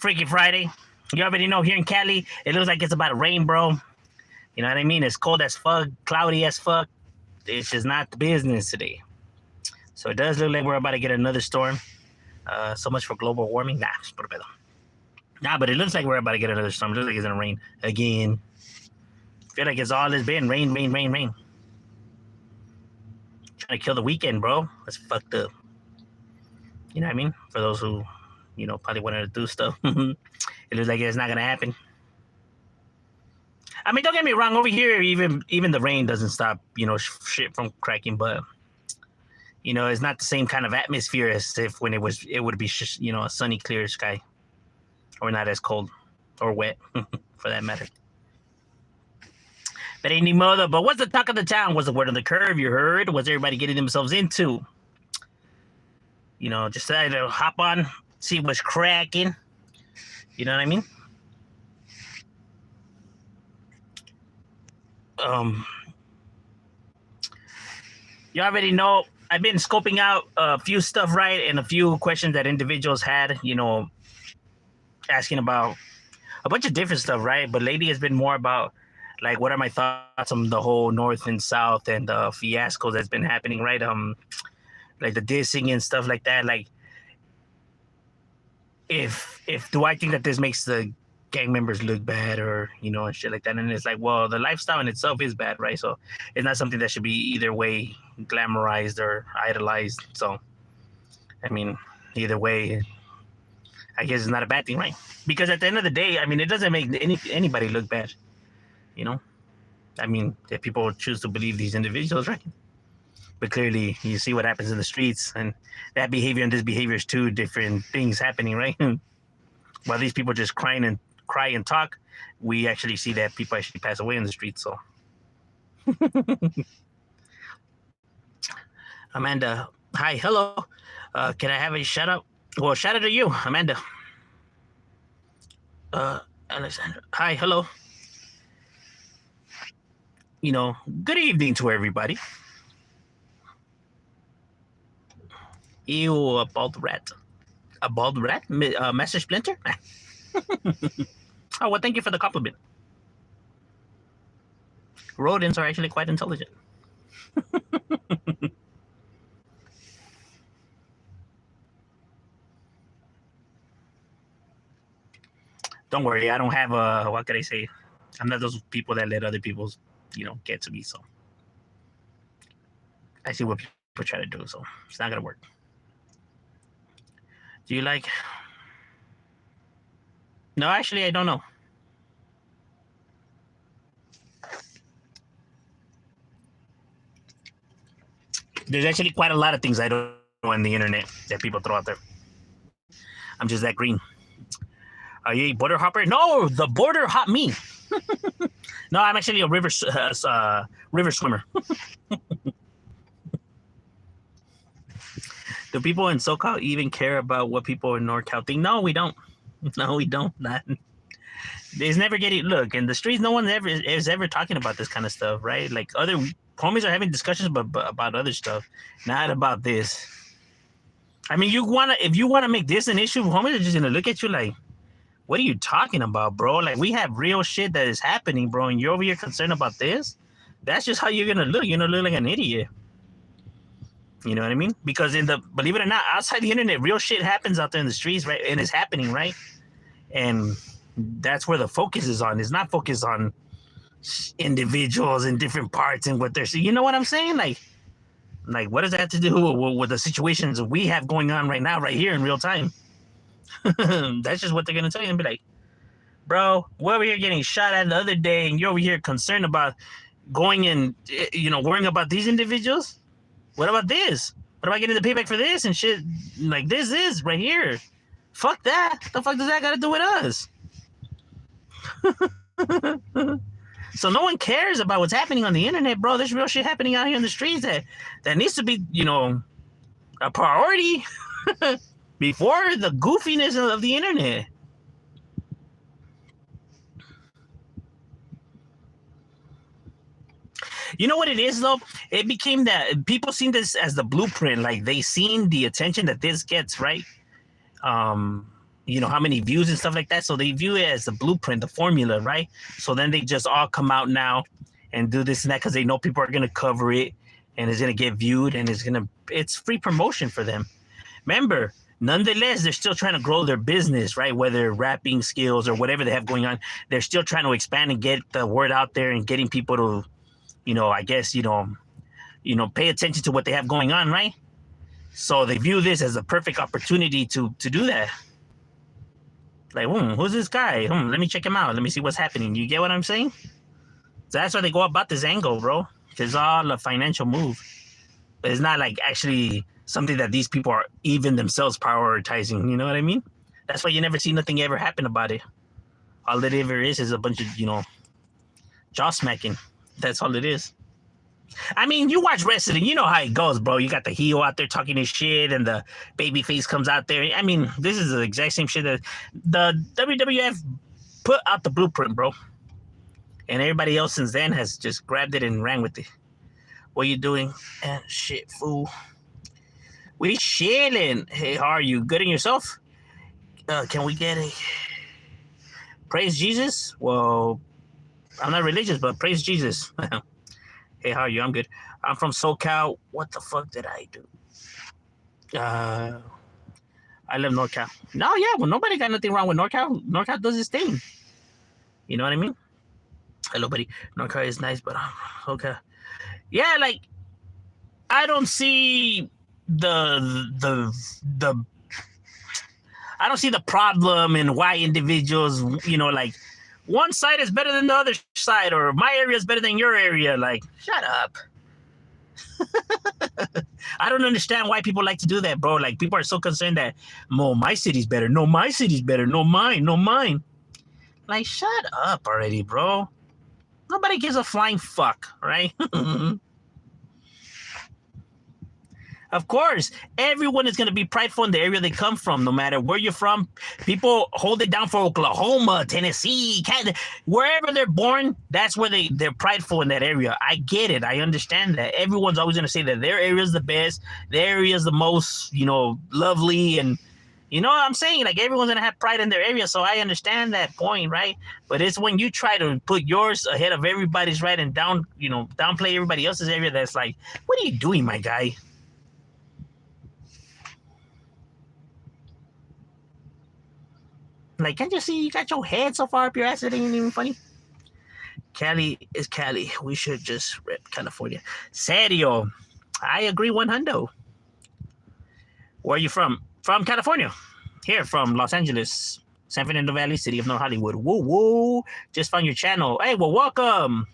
Freaky Friday. You already know here in Cali, it looks like it's about to rain, bro. You know what I mean? It's cold as fuck, cloudy as fuck. It's just not the business today. So it does look like we're about to get another storm. So much for global warming. Nah, por pedo. Nah, but it looks like we're about to get another storm. It looks like it's gonna rain again. I feel like it's all it's been. Rain, rain, rain, rain. Trying to kill the weekend, bro. That's fucked up. You know what I mean? For those who, probably wanted to do stuff. It looks like it's not gonna happen. I mean, don't get me wrong. Over here, even the rain doesn't stop, shit from cracking. But it's not the same kind of atmosphere as if when it would be, a sunny, clear sky, or not as cold or wet, for that matter. But ain't any mother. But what's the talk of the town? What's the word on the curve? You heard? What's everybody getting themselves into? Just decided to hop on, see what's cracking. You know what I mean? You already know I've been scoping out a few stuff, right? And a few questions that individuals had, asking about a bunch of different stuff, right? But lately it's been more about, like, what are my thoughts on the whole North and South and the fiasco that's been happening, right? Like the dissing and stuff like that. Like, if do I think that this makes the gang members look bad or, and shit like that? And it's like, well, the lifestyle in itself is bad, right? So it's not something that should be either way glamorized or idolized. So, I mean, either way, I guess it's not a bad thing, right? Because at the end of the day, I mean, it doesn't make anybody look bad, I mean, if people choose to believe these individuals, right? But clearly, you see what happens in the streets, and that behavior and this behavior is two different things happening, right? While these people just cry and talk, we actually see that people actually pass away in the streets. So, Amanda, hi, hello. Can I have a shout out? Well, shout out to you, Amanda. Alexander, hi, hello. Good evening to everybody. Ew, a bald rat. A bald rat? Master Splinter? Oh, well, thank you for the compliment. Rodents are actually quite intelligent. Don't worry, I don't have what can I say? I'm not those people that let other people's, get to me. So I see what people try to do. So it's not gonna work. Do you like? No, actually, I don't know. There's actually quite a lot of things I don't know on the internet that people throw out there. I'm just that green. Are you a border hopper? No, the border hop me. No, I'm actually a river swimmer. Do people in SoCal even care about what people in NorCal think? No, we don't. No, we don't. It's never getting look in the streets. No one is ever talking about this kind of stuff, right? Like other homies are having discussions about other stuff, not about this. I mean, if you wanna make this an issue, homies are just gonna look at you like, what are you talking about, bro? Like, we have real shit that is happening, bro, and you're over here concerned about this? That's just how you're gonna look. You're gonna look like an idiot. You know what I mean? Because believe it or not, outside the internet, real shit happens out there in the streets, right? And it's happening, right? And that's where the focus is on. It's not focused on individuals in different parts and what they're saying. You know what I'm saying? Like what does that have to do with the situations we have going on right now, right here in real time? That's just what they're gonna tell you and be like, bro, we're over here getting shot at the other day, and you're over here concerned about going and worrying about these individuals. What about this? What about getting the payback for this and shit? Like, this is right here. Fuck that. The fuck does that got to do with us? So no one cares about what's happening on the internet, bro. There's real shit happening out here in the streets that needs to be, a priority before the goofiness of the internet. You know what it is, though? It became that people seen this as the blueprint. Like, they seen the attention that this gets, right? how many views and stuff like that. So they view it as the blueprint, the formula, right? So then they just all come out now and do this and that because they know people are going to cover it and it's going to get viewed and it's free promotion for them. Remember, nonetheless, they're still trying to grow their business, right? Whether rapping skills or whatever they have going on, they're still trying to expand and get the word out there and getting people to, I guess, pay attention to what they have going on, right? So they view this as a perfect opportunity to do that. Like, who's this guy? Let me check him out. Let me see what's happening. You get what I'm saying? So that's why they go about this angle, bro. It's all a financial move. But it's not like actually something that these people are even themselves prioritizing. You know what I mean? That's why you never see nothing ever happen about it. All it ever is a bunch of, jaw smacking. That's all it is. I mean, you watch wrestling, you know how it goes, bro. You got the heel out there talking his shit, and the baby face comes out there. I mean, this is the exact same shit that the WWF put out the blueprint, bro. And everybody else since then has just grabbed it and ran with it. What you doing? Shit, fool. We chilling. Hey, how are you? Good in yourself? Can we get a praise Jesus? Well, I'm not religious, but praise Jesus. Hey, how are you? I'm good. I'm from SoCal. What the fuck did I do? I live NorCal. No, yeah, well, nobody got nothing wrong with NorCal. NorCal does its thing. You know what I mean? Hello, buddy. NorCal is nice, but okay. Yeah, like, I don't see the I don't see the problem in why individuals, like, one side is better than the other side, or my area is better than your area. Like, shut up. I don't understand why people like to do that, bro. Like, people are so concerned that, my city's better. No, my city's better. No, mine. No, mine. Like, shut up already, bro. Nobody gives a flying fuck, right? Of course, everyone is going to be prideful in the area they come from, no matter where you're from. People hold it down for Oklahoma, Tennessee, Canada, wherever they're born. That's where they're prideful in that area. I get it. I understand that. Everyone's always going to say that their area is the best, their area is the most, lovely, and you know what I'm saying? Like, everyone's going to have pride in their area, so I understand that point, right? But it's when you try to put yours ahead of everybody's, right, and downplay everybody else's area, that's like, what are you doing, my guy? Like, can't you see you got your head so far up your ass it ain't even funny? Cali is Cali. We should just rep California. Serio. I agree 100. Where are you from? From California. Here, from Los Angeles. San Fernando Valley, city of North Hollywood. Woo, woo. Just found your channel. Hey, well, welcome.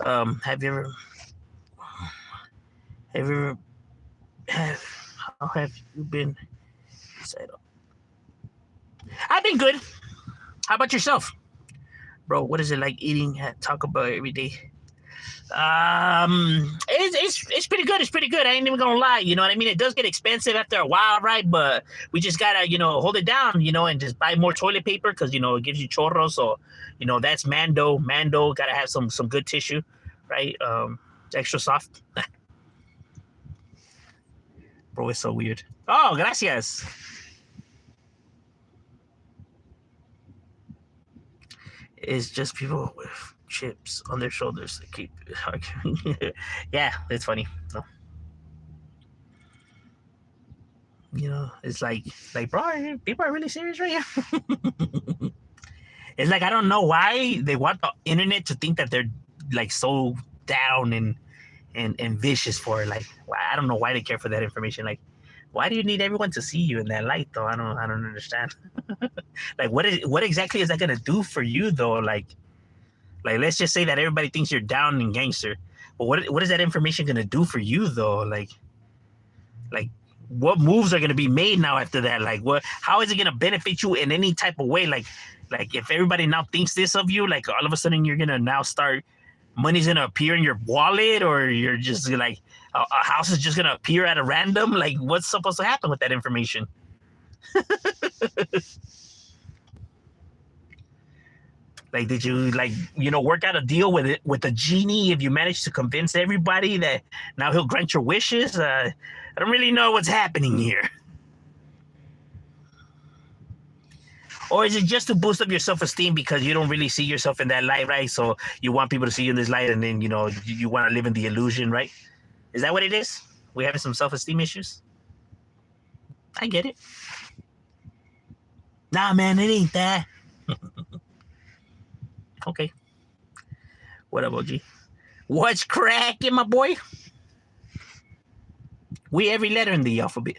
Have you ever... How have you been? I've been good. How about yourself? Bro, what is it like eating at Taco Bell every day? It's pretty good. It's pretty good. I ain't even gonna lie. You know what I mean? It does get expensive after a while, right? But we just gotta, hold it down, and just buy more toilet paper because, it gives you chorros. So, that's Mando. Mando, gotta have some good tissue, right? Extra soft. Bro, it's so weird. Oh, gracias. It's just people with chips on their shoulders that keep arguing. Yeah, it's funny. No. It's like, bro, people are really serious right here. It's like, I don't know why they want the internet to think that they're like so down and vicious for it. Like, I don't know why they care for that information. Like, why do you need everyone to see you in that light, though? I don't understand. Like, what exactly is that gonna do for you, though? Like, let's just say that everybody thinks you're down and gangster. But what is that information gonna do for you, though? Like, what moves are gonna be made now after that? Like, how is it gonna benefit you in any type of way? Like if everybody now thinks this of you, like all of a sudden you're gonna now start, money's gonna appear in your wallet, or you're just like a house is just gonna appear at a random. Like, what's supposed to happen with that information? Like, did you work out a deal with a genie if you manage to convince everybody that now he'll grant your wishes? I don't really know what's happening here. Or is it just to boost up your self-esteem because you don't really see yourself in that light, right? So you want people to see you in this light, and then you want to live in the illusion, right? Is that what it is? We having some self-esteem issues? I get it. Nah, man, it ain't that. Okay. What up, OG? What's cracking, my boy? We every letter in the alphabet.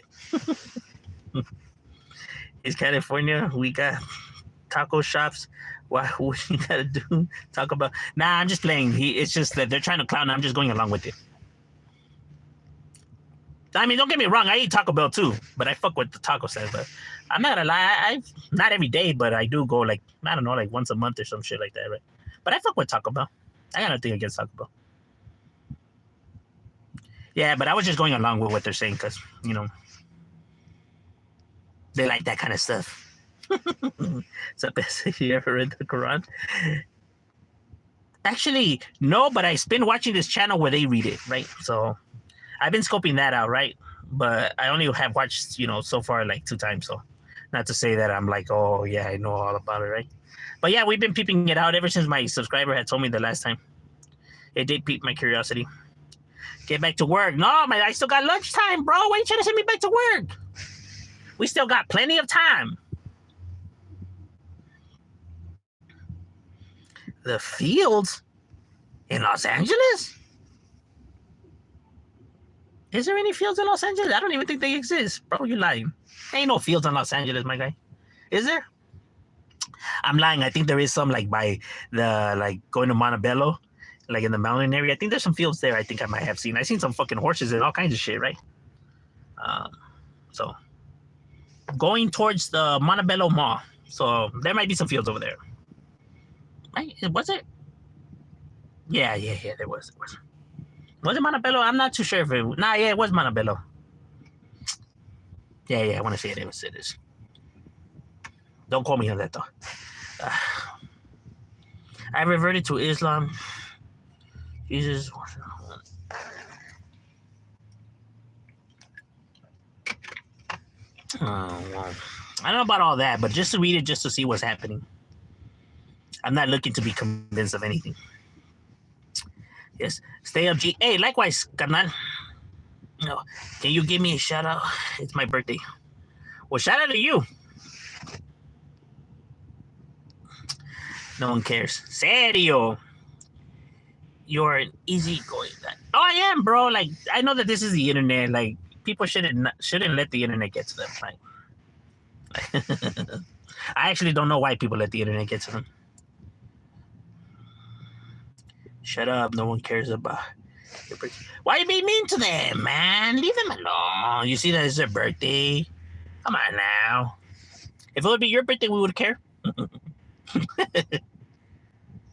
It's California. We got taco shops. What you gotta do? Talk about? Nah, I'm just playing. It's just that they're trying to clown. I'm just going along with it. I mean, don't get me wrong. I eat Taco Bell too, but I fuck with the taco stand. But I'm not gonna lie. I not every day, but I do go like I don't know, like once a month or some shit like that, right? But I fuck with Taco Bell. I got nothing against Taco Bell. Yeah, but I was just going along with what they're saying because they like that kind of stuff. So, you ever read the Quran? Actually, no, but I've been watching this channel where they read it, right? So I've been scoping that out, right? But I only have watched, so far like 2 times. So not to say that I'm like, oh, yeah, I know all about it, right? But yeah, we've been peeping it out ever since my subscriber had told me the last time. It did pique my curiosity. Get back to work. No, man, I still got lunchtime, bro. Why are you trying to send me back to work? We still got plenty of time. The fields in Los Angeles? Is there any fields in Los Angeles? I don't even think they exist. Bro, you're lying. Ain't no fields in Los Angeles, my guy. Is there? I'm lying. I think there is some like by the going to Montebello, like in the mountain area. I think there's some fields there. I think I might have seen. I've seen some fucking horses and all kinds of shit, right? So going towards the Montebello Mall. So there might be some fields over there. Right? Was it? Yeah, there was. Was it Montebello? I'm not too sure if it... Nah, yeah, it was Montebello. Yeah, I want to say it is. Don't call me on that, though. I reverted to Islam. Jesus. Well, I don't know about all that, but just to read it, just to see what's happening. I'm not looking to be convinced of anything. Yes, stay up, G. Hey, likewise, carnal. No, can you give me a shout out? It's my birthday. Well, shout out to you. No one cares. Serio. You're an easygoing guy. Oh, I am, bro. Like, I know that this is the internet. Like, people shouldn't let the internet get to them. Right? I actually don't know why people let the internet get to them. Shut up. No one cares about your birthday. Why you being mean to them, man? Leave them alone. You see that it's their birthday. Come on now. If it would be your birthday, we would care.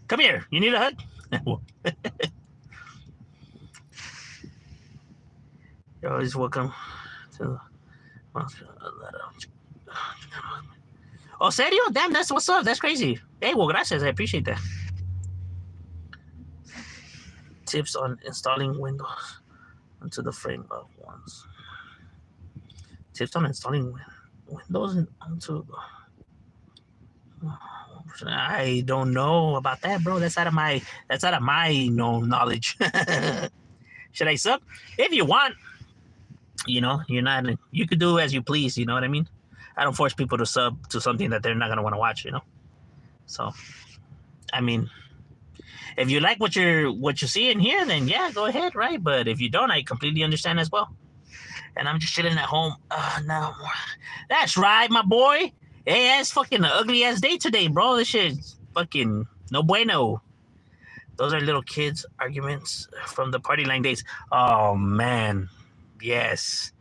Come here. You need a hug? You're always welcome to... Oh, serio? Damn, that's what's up. That's crazy. Hey, well, gracias. I appreciate that. Tips on installing Windows onto the frame of ones. Tips on installing Windows onto... I don't know about that, bro. That's out of my knowledge. Should I sub? If you want, you're not. You could do as you please. You know what I mean? I don't force people to sub to something that they're not gonna want to watch. So, I mean, if you like what you see in here, then yeah, go ahead, right? But if you don't, I completely understand as well. And I'm just chilling at home. No, that's right, my boy. Hey, it's fucking an ugly ass day today, bro. This shit's fucking no bueno. Those are little kids' arguments from the party line days. Oh man, yes,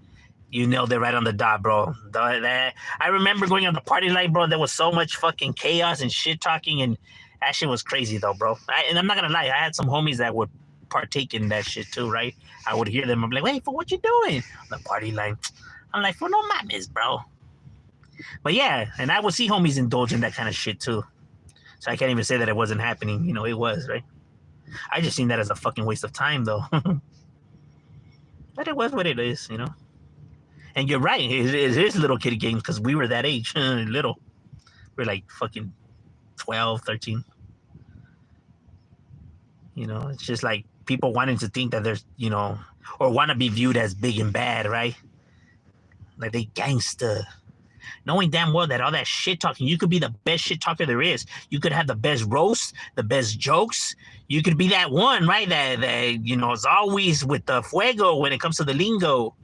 you nailed it right on the dot, bro. I remember going on the party line, bro. There was so much fucking chaos and shit talking, and that shit was crazy, though, bro. And I'm not gonna lie, I had some homies that would partake in that shit too, right? I would hear them. I'm like, wait, for what you doing on the party line? I'm like, for no mames, bro. But yeah, and I would see homies indulge in that kind of shit too. So I can't even say that it wasn't happening. It was, right? I just seen that as a fucking waste of time, though. But it was what it is, And you're right. It is little kiddie games because we were that age, little. We're like fucking 12, 13. You know, it's just like people wanting to think that there's, you know, or want to be viewed as big and bad, right? Like they gangster. Knowing damn well that all that shit talking, you could be the best shit talker there is. You could have the best roast, the best jokes. You could be that one, right? That you know, is always with the fuego when it comes to the lingo.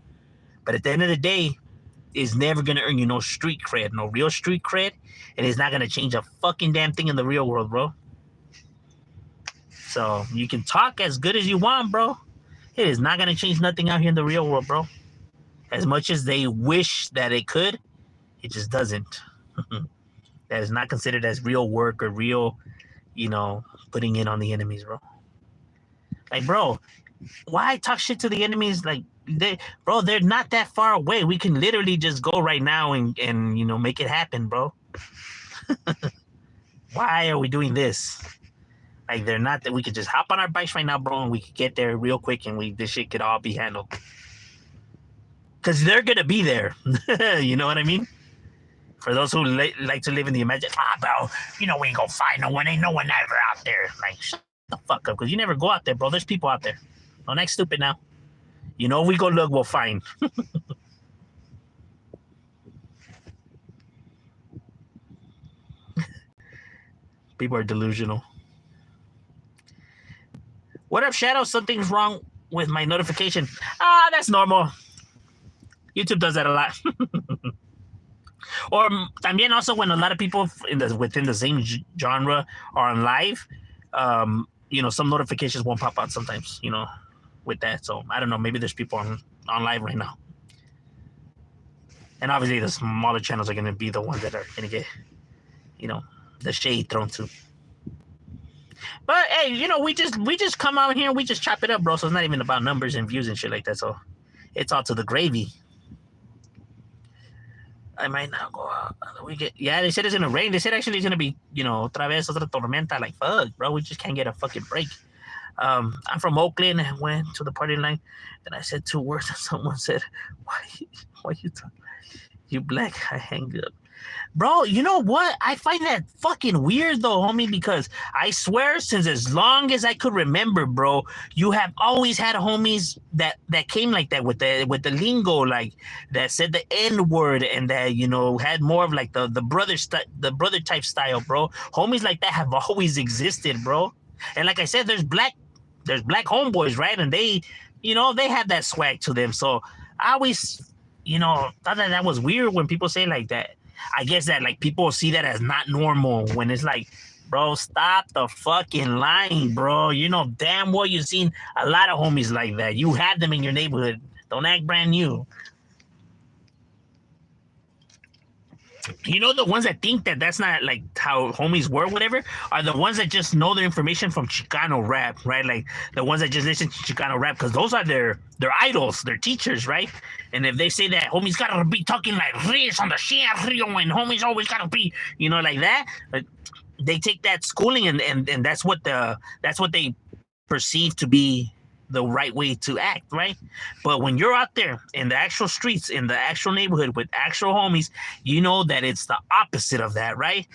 But at the end of the day, it's never gonna earn you no street cred, no real street cred, and it's not gonna change a fucking damn thing in the real world, bro. So you can talk as good as you want, bro. It is not gonna change nothing out here in the real world, bro. As much as they wish that it could, it just doesn't. That is not considered as real work or real, you know, putting in on the enemies, bro. Like, bro, why talk shit to the enemies? Like, they're not that far away. We can literally just go right now and you know, make it happen, bro. Why are we doing this? Like, they're not that we could just hop on our bikes right now, bro, and we could get there real quick, and this shit could all be handled. Because they're gonna be there. You know what I mean? For those who like to live in the imagination, bro, you know we ain't gonna find no one. Ain't no one ever out there. Like, shut the fuck up, because you never go out there, bro. There's people out there. Don't act stupid now. You know, if we go look, we'll find. People are delusional. What up, Shadow? Something's wrong with my notification. That's normal. YouTube does that a lot. Or también also when a lot of people within the same genre are on live, you know, some notifications won't pop out sometimes, you know, with that. So I don't know, maybe there's people on live right now. And obviously the smaller channels are going to be the ones that are going to get, you know, the shade thrown to. But hey, you know, we just come out here and we just chop it up, bro. So it's not even about numbers and views and shit like that. So it's all to the gravy. I might not go out. Yeah, they said it's gonna rain. They said actually it's gonna be, you know, otra vez otra tormenta. Like, fuck, bro, we just can't get a fucking break. I'm from Oakland and went to the party line, and I said 2 words, and someone said, "Why you talking? You black?" I hang up. Bro, you know what? I find that fucking weird though, homie, because I swear since as long as I could remember, bro, you have always had homies that came like that with the lingo, like that said the N-word and that, you know, had more of like the brother type style, bro. Homies like that have always existed, bro. And like I said, there's black homeboys, right? And they, you know, they have that swag to them. So I always, you know, thought that was weird when people say like that. I guess that like people see that as not normal when it's like, bro, stop the fucking lying, bro. You know damn well you've seen a lot of homies like that. You have them in your neighborhood. Don't act brand new. You know, the ones that think that that's not like how homies were, whatever, are the ones that just know their information from Chicano rap, right? Like the ones that just listen to Chicano rap because those are their idols, their teachers, right? And if they say that homies gotta be talking like this on the Rio and homies always gotta be, you know, like that, like, they take that schooling and that's what they perceive to be the right way to act, right? But when you're out there in the actual streets, in the actual neighborhood with actual homies, you know that it's the opposite of that, right?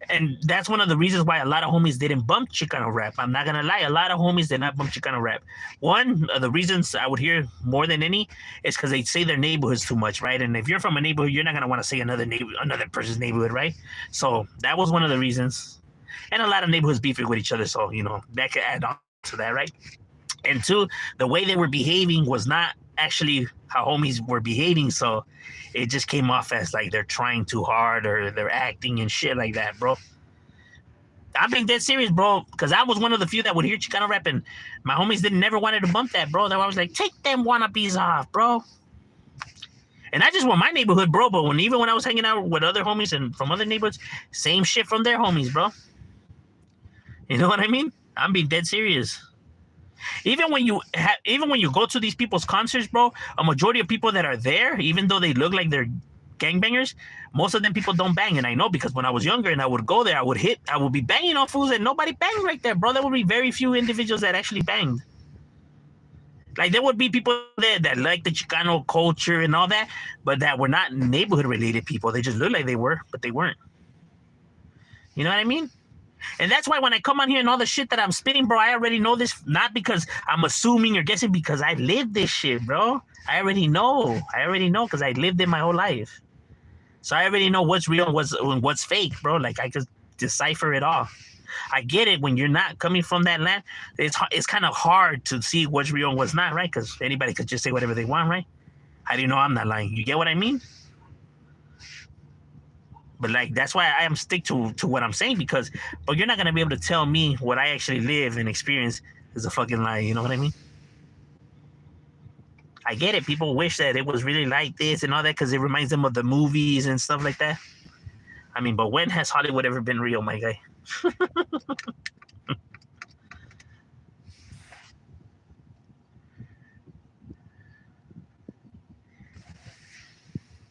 And that's one of the reasons why a lot of homies didn't bump Chicano rap. I'm not gonna lie, a lot of homies did not bump Chicano rap. One of the reasons I would hear more than any is because they say their neighborhoods too much, right? And if you're from a neighborhood, you're not gonna want to say another person's neighborhood, right? So that was one of the reasons. And a lot of neighborhoods beefing with each other, so you know that could add on to that, right? And two, the way they were behaving was not actually how homies were behaving, so it just came off as like they're trying too hard or they're acting and shit like that, bro. I'm being dead serious, bro, because I was one of the few that would hear Chicano rap, and my homies never wanted to bump that, bro. That I was like, take them wannabes off, bro. And I just want my neighborhood, bro, but even when I was hanging out with other homies and from other neighborhoods, same shit from their homies, bro. You know what I mean? I'm being dead serious. Even when you go to these people's concerts, bro, a majority of people that are there, even though they look like they're gangbangers, most of them people don't bang. And I know because when I was younger and I would go there, I would be banging on fools and nobody banged right there, bro. There would be very few individuals that actually banged. Like there would be people there that like the Chicano culture and all that, but that were not neighborhood related people. They just looked like they were, but they weren't. You know what I mean? And that's why when I come on here and all the shit that I'm spitting, bro, I already know this, not because I'm assuming or guessing, because I lived this shit, bro. I already know. Because I lived it my whole life. So I already know what's real and what's fake, bro. Like I could decipher it all. I get it when you're not coming from that land. It's kind of hard to see what's real and what's not, right? Because anybody could just say whatever they want, right? How do you know I'm not lying? You get what I mean? But like that's why I am stick to what I'm saying, because but you're not gonna be able to tell me what I actually live and experience is a fucking lie. You know what I mean? I get it. People wish that it was really like this and all that because it reminds them of the movies and stuff like that. I mean, but when has Hollywood ever been real, my guy?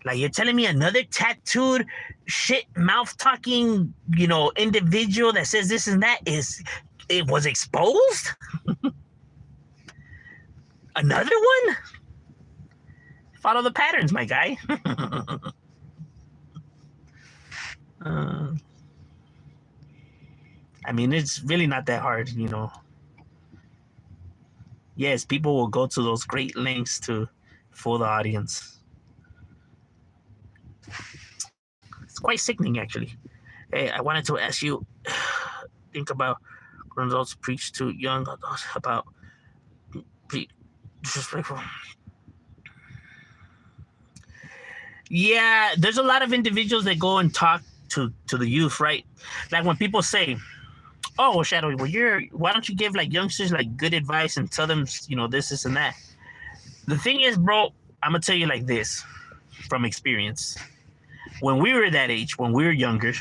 Like you're telling me another tattooed shit mouth talking, individual that says this and that it was exposed? Another one? Follow the patterns, my guy. I mean, it's really not that hard, Yes, people will go to those great lengths to fool the audience. It's quite sickening, actually. Hey, I wanted to ask you, think about grown adults preach to young adults about be disrespectful. Yeah, there's a lot of individuals that go and talk to the youth, right? Like when people say, "Oh, well, Shadowy, why don't you give like youngsters like good advice and tell them, this and that?" The thing is, bro, I'm gonna tell you like this from experience. When we were that age, when we were younger,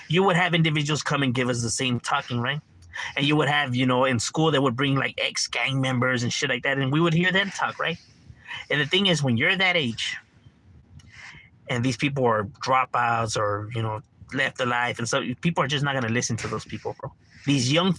you would have individuals come and give us the same talking, right? And you would have, in school, they would bring like ex-gang members and shit like that, and we would hear them talk, right? And the thing is, when you're that age, and these people are dropouts or, left alive, and so people are just not gonna listen to those people, bro. These young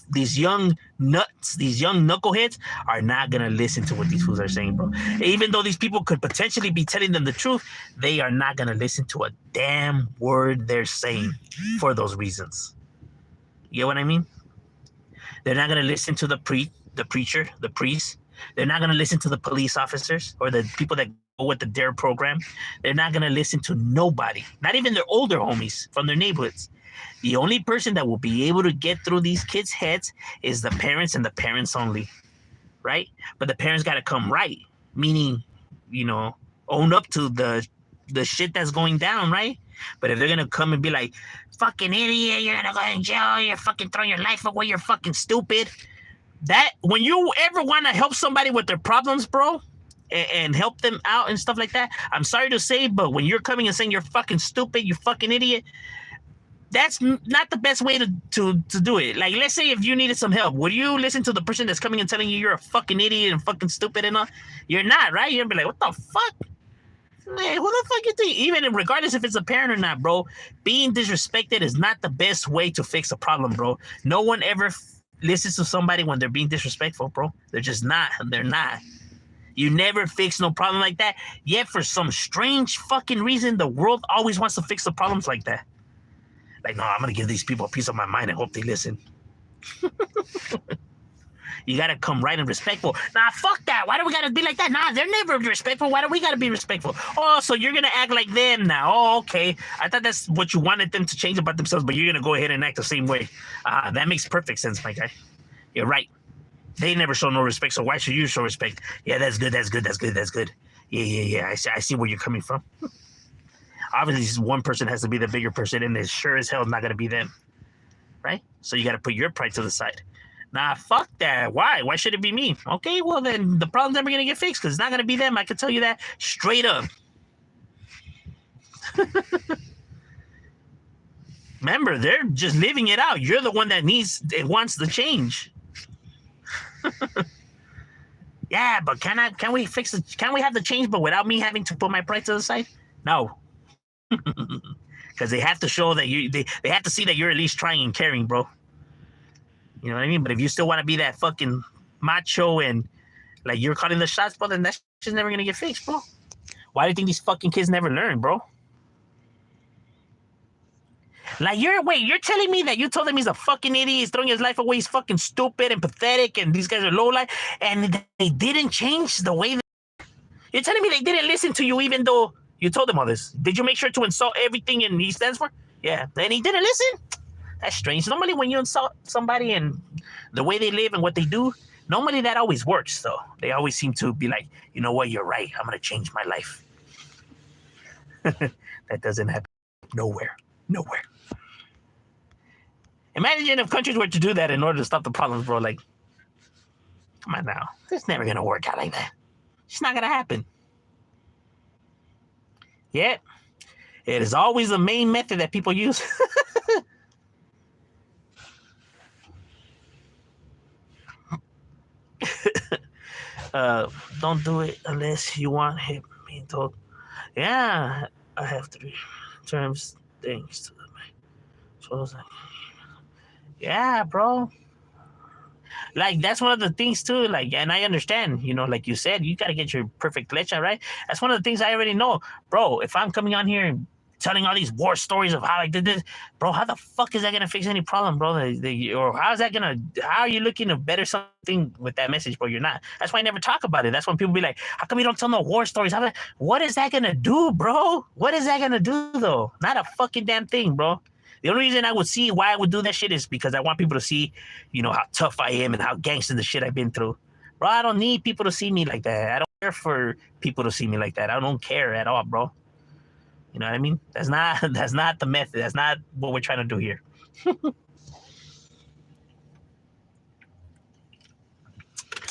nuts, these young knuckleheads are not gonna listen to what these fools are saying, bro. Even though these people could potentially be telling them the truth, they are not gonna listen to a damn word they're saying for those reasons. You get what I mean? They're not gonna listen to the preacher, the priest. They're not gonna listen to the police officers or the people that go with the DARE program. They're not gonna listen to nobody, not even their older homies from their neighborhoods. The only person that will be able to get through these kids' heads is the parents and the parents only, right? But the parents got to come right, meaning, own up to the shit that's going down, right? But if they're gonna come and be like, "Fucking idiot, you're gonna go in jail, you're fucking throwing your life away, you're fucking stupid," that when you ever want to help somebody with their problems, bro, and help them out and stuff like that, I'm sorry to say, but when you're coming and saying you're fucking stupid, you fucking idiot, that's not the best way to do it. Like, let's say if you needed some help, would you listen to the person that's coming and telling you you're a fucking idiot and fucking stupid and all? You're not, right? You're gonna be like, what the fuck? Man, who the fuck you think? Even regardless if it's a parent or not, bro, being disrespected is not the best way to fix a problem, bro. No one ever listens to somebody when they're being disrespectful, bro. They're just not. They're not. You never fix no problem like that. Yet for some strange fucking reason, the world always wants to fix the problems like that. Like, no, I'm going to give these people a piece of my mind and hope they listen. You got to come right and respectful. Nah, fuck that. Why do we got to be like that? Nah, they're never respectful. Why do we got to be respectful? Oh, so you're going to act like them now. Oh, okay. I thought that's what you wanted them to change about themselves, but you're going to go ahead and act the same way. That makes perfect sense, my guy. You're right. They never show no respect, so why should you show respect? Yeah, that's good. Yeah. I see where you're coming from. Obviously, one person has to be the bigger person, and it sure as hell is not going to be them, right? So you got to put your pride to the side. Nah, fuck that. Why? Why should it be me? Okay, well, then the problem's never going to get fixed because it's not going to be them. I can tell you that straight up. Remember, they're just living it out. You're the one that wants the change. Yeah, but can we fix it? Can we have the change, but without me having to put my pride to the side? No. Because they have to show that they have to see that you're at least trying and caring, bro. You know what I mean? But if you still want to be that fucking macho and like you're calling the shots, bro, then that shit's never gonna get fixed, bro. Why do you think these fucking kids never learn, bro? Like you're telling me that you told him he's a fucking idiot, he's throwing his life away, he's fucking stupid and pathetic, and these guys are low life, and they didn't change the way. You're telling me they didn't listen to you even though you told them all this. Did you make sure to insult everything and he stands for? Yeah, and he didn't listen. That's strange. Normally, when you insult somebody and the way they live and what they do, normally that always works. So they always seem to be like, you know what, you're right. I'm gonna change my life. That doesn't happen nowhere. Imagine if countries were to do that in order to stop the problems, bro. Like, come on now. It's never going to work out like that. It's not going to happen. Yet, it is always the main method that people use. Don't do it unless you want him being told. Yeah, I have to be terms things to the man. So I was like, yeah, bro. Like that's one of the things too. Like, and I understand, you know, like you said, you gotta get your perfect leche, right? That's one of the things I already know, bro. If I'm coming on here and telling all these war stories of how I did this, bro, how the fuck is that gonna fix any problem, bro? Or how's that gonna? How are you looking to better something with that message, bro? You're not. That's why I never talk about it. That's when people be like, how come you don't tell no war stories? What is that gonna do, bro? What is that gonna do though? Not a fucking damn thing, bro. The only reason I would see why I would do that shit is because I want people to see, you know, how tough I am and how gangster the shit I've been through. Bro, I don't need people to see me like that. I don't care for people to see me like that. I don't care at all, bro. You know what I mean? That's not the method. That's not what we're trying to do here.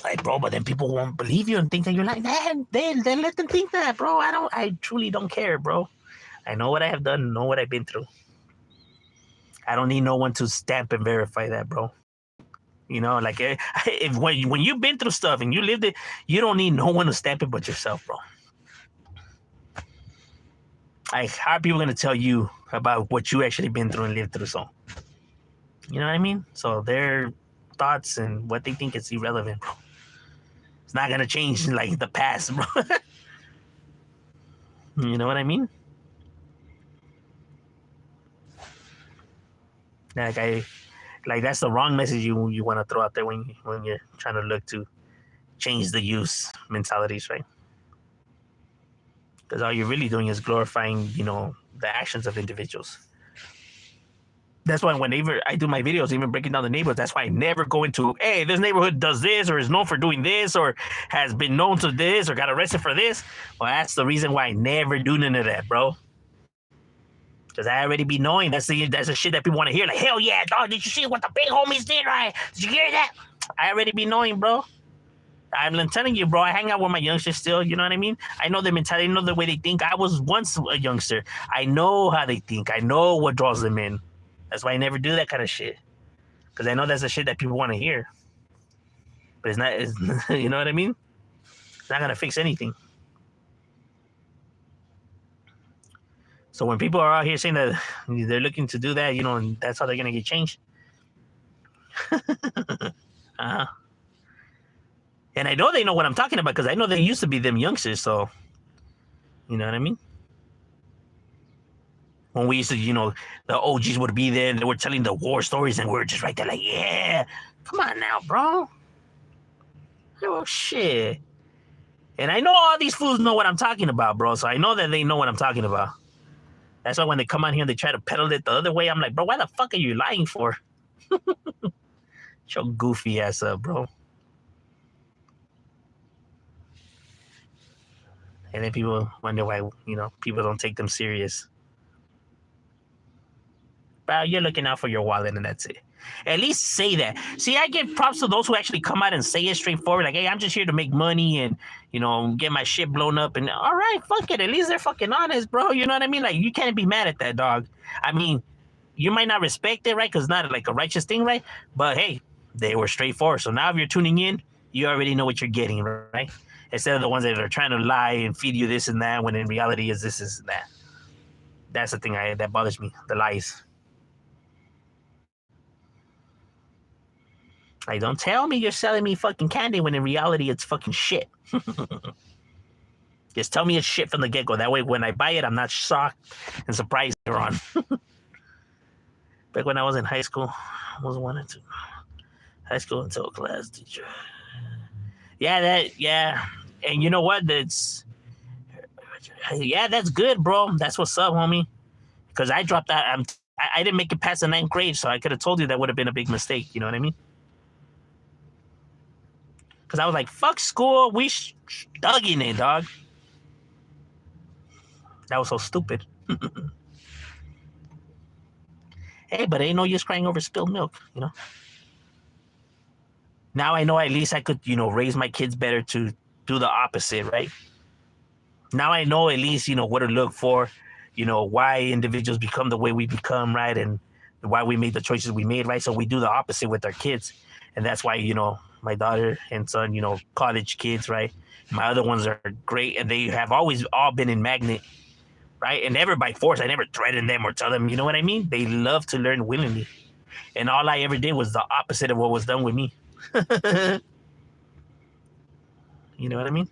Like, bro, but then people won't believe you and think that you're like, man, then let them think that, bro. I truly don't care, bro. I know what I have done, know what I've been through. I don't need no one to stamp and verify that, bro. You know, like when you've been through stuff and you lived it, you don't need no one to stamp it but yourself, bro. Like, how are people going to tell you about what you actually been through and lived through? So, you know what I mean? So their thoughts and what they think is irrelevant, bro. It's not going to change like the past, bro. You know what I mean? Like that's the wrong message you want to throw out there when you're trying to look to change the use mentalities, right? Because all you're really doing is glorifying, you know, the actions of individuals. That's why whenever I do my videos, even breaking down the neighborhoods, that's why I never go into, hey, this neighborhood does this or is known for doing this or has been known to this or got arrested for this. Well, that's the reason why I never do none of that, bro. Because I already be knowing that's the shit that people want to hear. Like, hell yeah, dog, did you see what the big homies did, right? Did you hear that? I already be knowing, bro. I'm telling you, bro, I hang out with my youngsters still, you know what I mean? I know their mentality, I know the way they think. I was once a youngster. I know how they think. I know what draws them in. That's why I never do that kind of shit. Because I know that's the shit that people want to hear. But it's not, you know what I mean? It's not going to fix anything. So when people are out here saying that they're looking to do that, you know, and that's how they're going to get changed. And I know they know what I'm talking about because I know they used to be them youngsters. So, you know what I mean? When we used to, you know, the OGs would be there and they were telling the war stories and we were just right there like, yeah, come on now, bro. Oh, shit. And I know all these fools know what I'm talking about, bro. So I know that they know what I'm talking about. That's why when they come on here and they try to peddle it the other way, I'm like, bro, why the fuck are you lying for? Your goofy ass up, bro. And then people wonder why, you know, people don't take them serious. Bro, you're looking out for your wallet and that's it. At least say that. See, I give props to those who actually come out and say it straightforward. Like, hey, I'm just here to make money and, you know, get my shit blown up. And all right, fuck it. At least they're fucking honest, bro. You know what I mean? Like, you can't be mad at that, dog. I mean, you might not respect it, right? Because it's not like a righteous thing, right? But hey, they were straightforward. So now if you're tuning in, you already know what you're getting, right? Instead of the ones that are trying to lie and feed you this and that when in reality is this and that. That's the thing that bothers me, the lies. Like, don't tell me you're selling me fucking candy when in reality it's fucking shit. Just tell me it's shit from the get-go. That way, when I buy it, I'm not shocked and surprised later on. Back when I was in high school, I was one and two. High school until class teacher. Yeah. And you know what? That's good, bro. That's what's up, homie. Because I dropped out. I didn't make it past the 9th grade, so I could have told you that would have been a big mistake. You know what I mean? Because I was like, fuck school. We dug in it, dog. That was so stupid. Hey, but ain't no use crying over spilled milk, you know? Now I know at least I could, raise my kids better to do the opposite, right? Now I know at least, what to look for, why individuals become the way we become, right? And why we made the choices we made, right? So we do the opposite with our kids. And that's why, my daughter and son, college kids, right? My other ones are great, and they have always all been in Magnet, right? And never by force. I never threatened them or tell them, you know what I mean? They love to learn willingly. And all I ever did was the opposite of what was done with me. You know what I mean?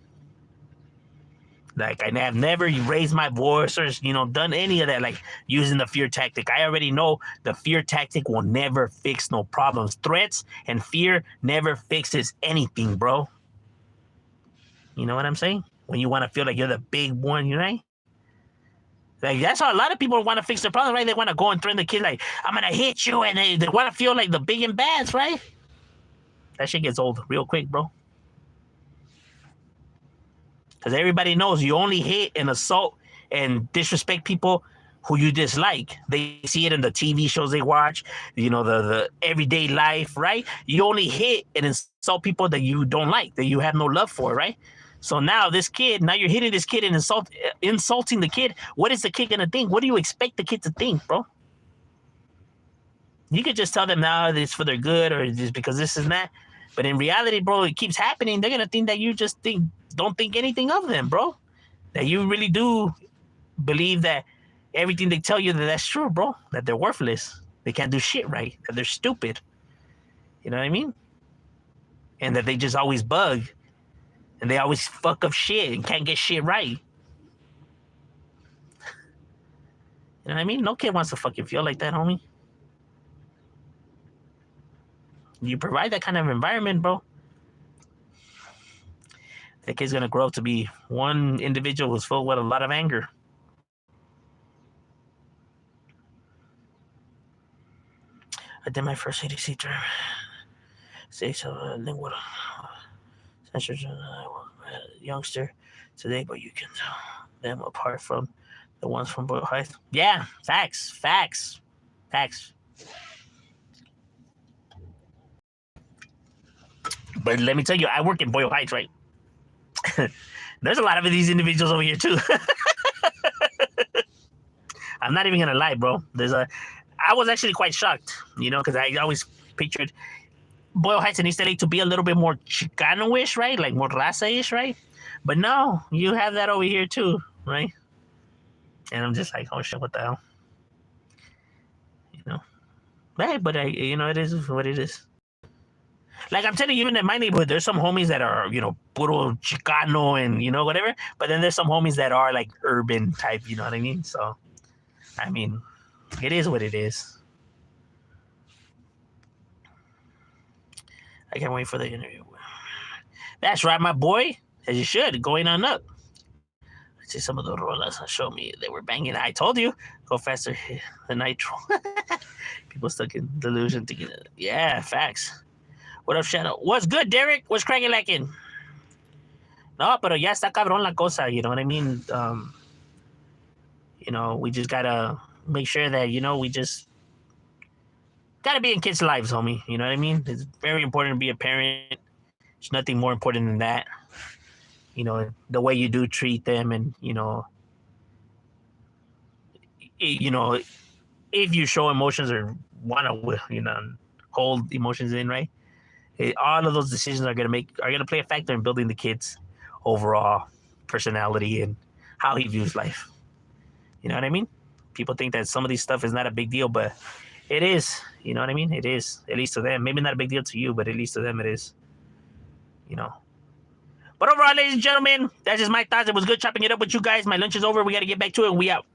Like, I have never raised my voice or, done any of that, like using the fear tactic. I already know the fear tactic will never fix no problems. Threats and fear never fixes anything, bro. You know what I'm saying? When you want to feel like you're the big one, right? Like, that's how a lot of people want to fix their problem, right? They want to go and threaten the kid, like, I'm going to hit you, and they want to feel like the big and bads, right? That shit gets old real quick, bro. Because everybody knows you only hit and assault and disrespect people who you dislike. They see it in the TV shows they watch, the everyday life, right? You only hit and insult people that you don't like, that you have no love for, right? So now you're hitting this kid and insulting the kid. What is the kid going to think? What do you expect the kid to think, bro? You could just tell them, now it's for their good or just because this is that. But in reality, bro, it keeps happening. They're going to think that you just don't think anything of them, bro. That you really do believe that everything they tell you that's true, bro. That they're worthless. They can't do shit right. That they're stupid. You know what I mean? And that they just always bug. And they always fuck up shit and can't get shit right. You know what I mean? No kid wants to fucking feel like that, homie. You provide that kind of environment, bro. That kid's gonna grow up to be one individual who's filled with a lot of anger. I did my first ADC term. Say so, lingual censors youngster today, but you can tell them apart from the ones from Boyle Heights. Yeah, facts. But let me tell you, I work in Boyle Heights, right? There's a lot of these individuals over here too. I'm not even gonna lie, bro. I was actually quite shocked, because I always pictured Boyle Heights and East LA to be a little bit more Chicano-ish, right? Like more raza-ish, right? But no, you have that over here too, right? And I'm just like, oh shit, what the hell? Right, but it is what it is. Like, I'm telling you, even in my neighborhood, there's some homies that are, puro Chicano and, whatever. But then there's some homies that are, like, urban type, you know what I mean? So, I mean, it is what it is. I can't wait for the interview. That's right, my boy. As you should, going on up. I see some of the rolas show me they were banging. I told you, go faster than nitro. People stuck in delusion thinking, yeah, facts. What up, Shadow? What's good, Derek? What's cracking lacking? No, pero ya está cabrón la cosa, you know what I mean? We just gotta make sure that, we just gotta be in kids' lives, homie. You know what I mean? It's very important to be a parent. There's nothing more important than that. The way you do treat them and, if you show emotions or want to, hold emotions in, right? All of those decisions are gonna play a factor in building the kid's overall personality and how he views life. You know what I mean? People think that some of these stuff is not a big deal, but It is. You know what I mean? It is. At least to them. Maybe not a big deal to you, but at least to them it is. You know. But overall, ladies and gentlemen, that's just my thoughts. It was good chopping it up with you guys. My lunch is over. We got to get back to it. We out.